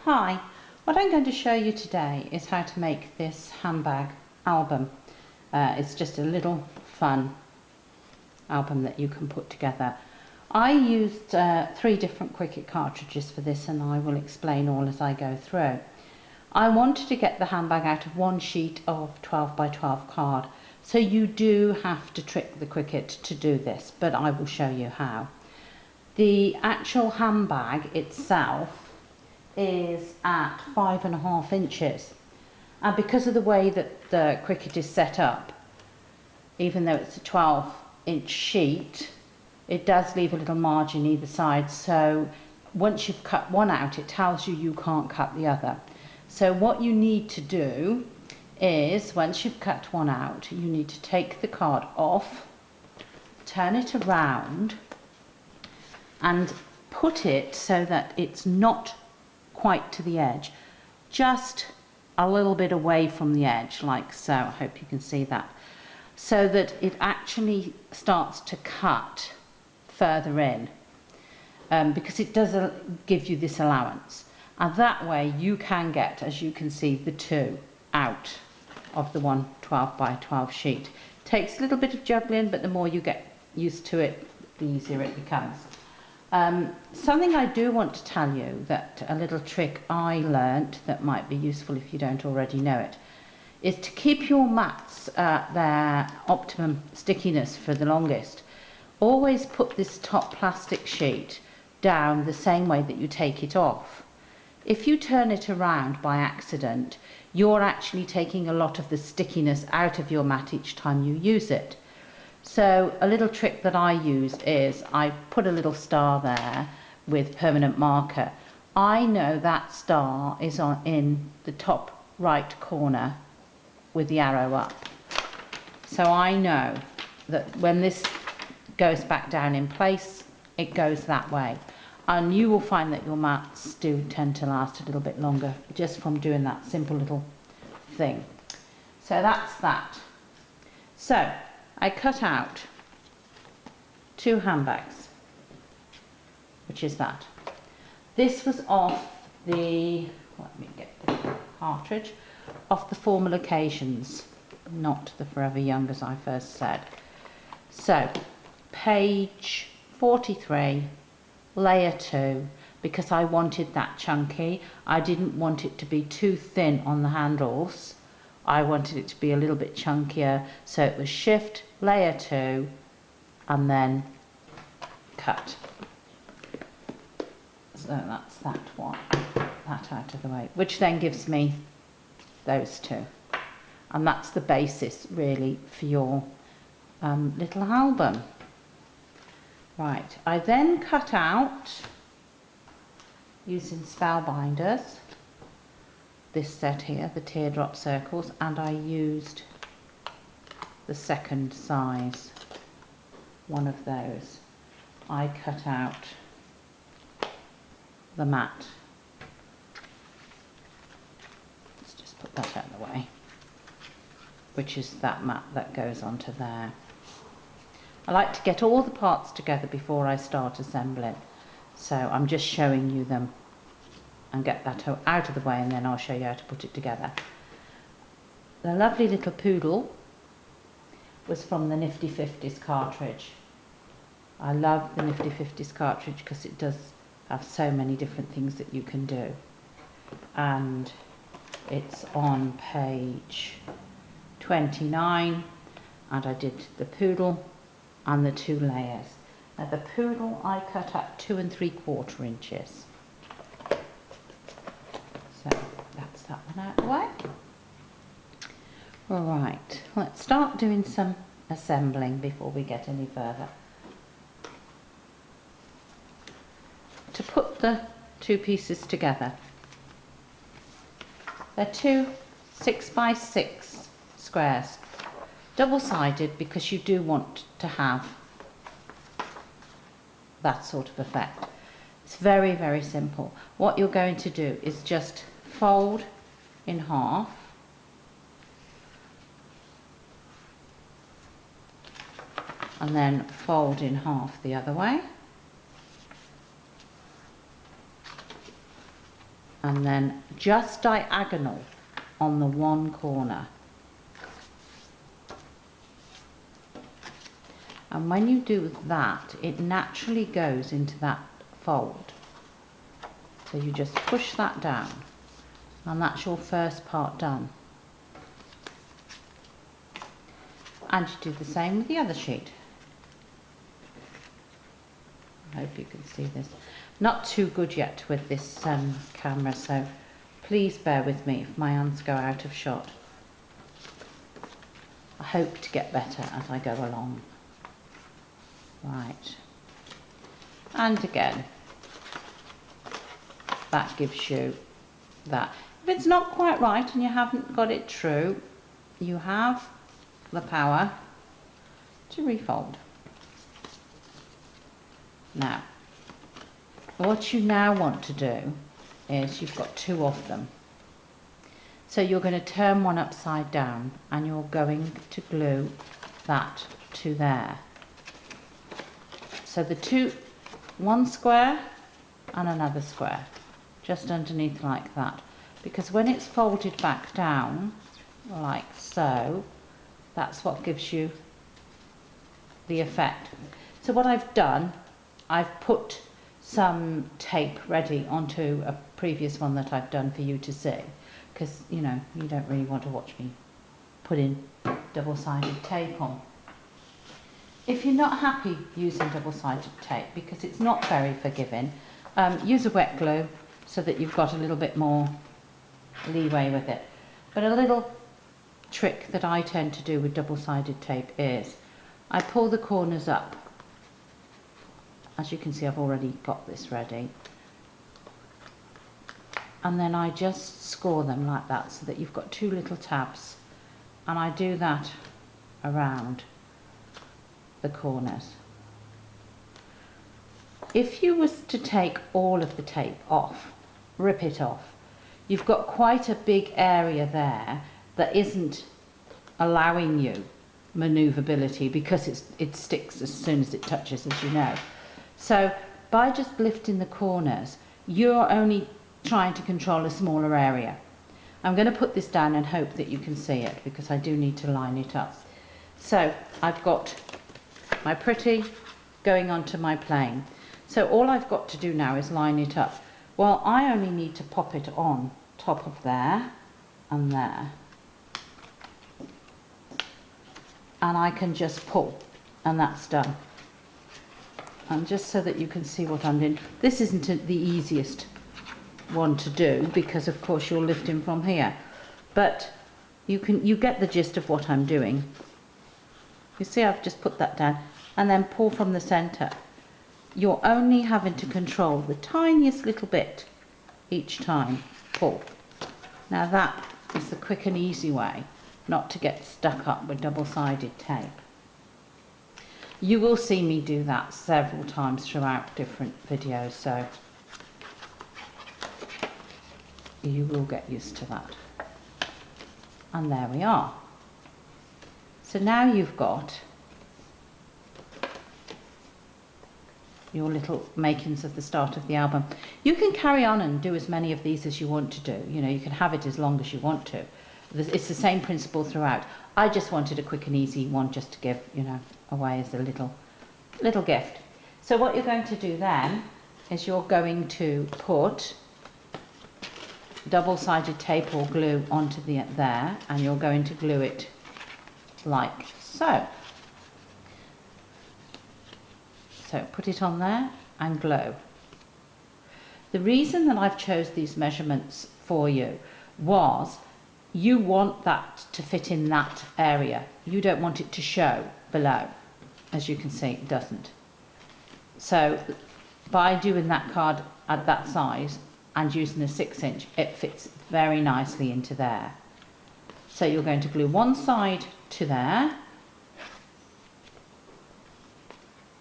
Hi, what I'm going to show you today is how to make this handbag album. It's just a little fun album that you can put together. I used 3 different Cricut cartridges for this, and I will explain all as I go through. I wanted to get the handbag out of one sheet of 12 by 12 card, so you do have to trick the Cricut to do this, but I will show you how. The actual handbag itself is at 5.5 inches, and because of the way that the Cricut is set up, even though it's a 12-inch sheet, it does leave a little margin either side, so once you've cut one out it tells you you can't cut the other. So what you need to do is, once you've cut one out, you need to take the card off, turn it around and put it so that it's not quite to the edge, just a little bit away from the edge, like so. I hope you can see that, so that it actually starts to cut further in, because it does give you this allowance, and that way you can get, as you can see, the 2 out of the 12 by 12 sheet. Takes a little bit of juggling, but the more you get used to it, the easier it becomes. Something I do want to tell you, that a little trick I learnt that might be useful if you don't already know it, is to keep your mats at their optimum stickiness for the longest. Always put this top plastic sheet down the same way that you take it off. If you turn it around by accident, you're actually taking a lot of the stickiness out of your mat each time you use it. So a little trick that I use is I put a little star there with permanent marker. I know that star is in the top right corner with the arrow up. So I know that when this goes back down in place, it goes that way. And you will find that your mats do tend to last a little bit longer just from doing that simple little thing. So that's that. So I cut out 2 handbags, which is that. This was off the, let me get the cartridge, off the Formal Occasions, not the Forever Young as I first said. So page 43, layer 2, because I wanted that chunky. I didn't want it to be too thin on the handles. I wanted it to be a little bit chunkier, so it was shift, layer 2, and then cut. So that's that one, that out of the way, which then gives me those 2. And that's the basis really for your little album. Right, I then cut out, using spellbinders, this set here, the teardrop circles, and I used the second size, one of those. I cut out the mat. Let's just put that out of the way, which is that mat that goes onto there. I like to get all the parts together before I start assembling, so I'm just showing you them and get that out of the way, and then I'll show you how to put it together. The lovely little poodle was from the Nifty 50s cartridge. I love the Nifty 50s cartridge because it does have so many different things that you can do. And it's on page 29, and I did the poodle and the 2 layers. Now the poodle I cut at 2 3/4 inches. So that's that one out of the way. Alright, let's start doing some assembling before we get any further. To put the 2 pieces together, they're 2 6 by 6 squares, double-sided, because you do want to have that sort of effect. It's very, very simple. What you're going to do is just fold in half, and then fold in half the other way, and then just diagonal on the one corner. And when you do that, it naturally goes into that fold. So you just push that down, and that's your first part done. And you do the same with the other sheet. I hope you can see this. Not too good yet with this camera, so please bear with me if my hands go out of shot. I hope to get better as I go along. Right. And again, that gives you that. If it's not quite right and you haven't got it true, you have the power to refold. Now, what you now want to do is, you've got two of them. So you're going to turn one upside down and you're going to glue that to there. So the two, one square and another square, just underneath like that. Because when it's folded back down, like so, that's what gives you the effect. So what I've done, I've put some tape ready onto a previous one that I've done for you to see, because you know, you don't really want to watch me put in double-sided tape on. If you're not happy using double-sided tape because it's not very forgiving, use a wet glue so that you've got a little bit more leeway with it. But a little trick that I tend to do with double-sided tape is I pull the corners up. As you can see, I've already got this ready. And then I just score them like that so that you've got two little tabs. And I do that around the corners. If you was to take all of the tape off, rip it off, you've got quite a big area there that isn't allowing you maneuverability because it sticks as soon as it touches, as you know. So by just lifting the corners, you're only trying to control a smaller area. I'm going to put this down and hope that you can see it because I do need to line it up. So I've got my pretty going onto my plain. So all I've got to do now is line it up. Well, I only need to pop it on top of there and there. And I can just pull and that's done. And just so that you can see what I'm doing, this isn't the easiest one to do because of course you're lifting from here, but you get the gist of what I'm doing. You see, I've just put that down and then pull from the center. You're only having to control the tiniest little bit each time. Pull. Now that is the quick and easy way not to get stuck up with double-sided tape. You will see me do that several times throughout different videos, so you will get used to that. And there we are. So now you've got your little makings of the start of the album. You can carry on and do as many of these as you want to do. You know, you can have it as long as you want to. It's the same principle throughout. I just wanted a quick and easy one just to give, you know, away as a little gift. So what you're going to do then is you're going to put double-sided tape or glue onto there, and you're going to glue it like so. So put it on there and glue. The reason that I've chose these measurements for you was you want that to fit in that area. You don't want it to show below. As you can see, it doesn't. So by doing that card at that size and using a 6-inch, it fits very nicely into there. So you're going to glue one side to there,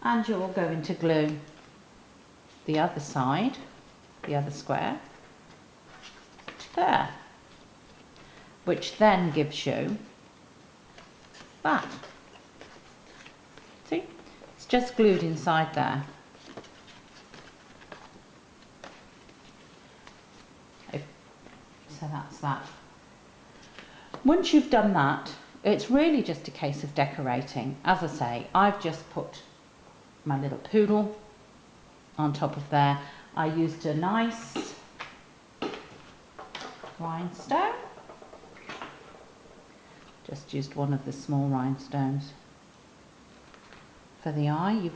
and you're going to glue the other side, the other square, to there, which then gives you that. See, it's just glued inside there. so that's that. Once you've done that, it's really just a case of decorating. As I say, I've just put my little poodle on top of there. I used a nice rhinestone. Just used one of the small rhinestones for the eye.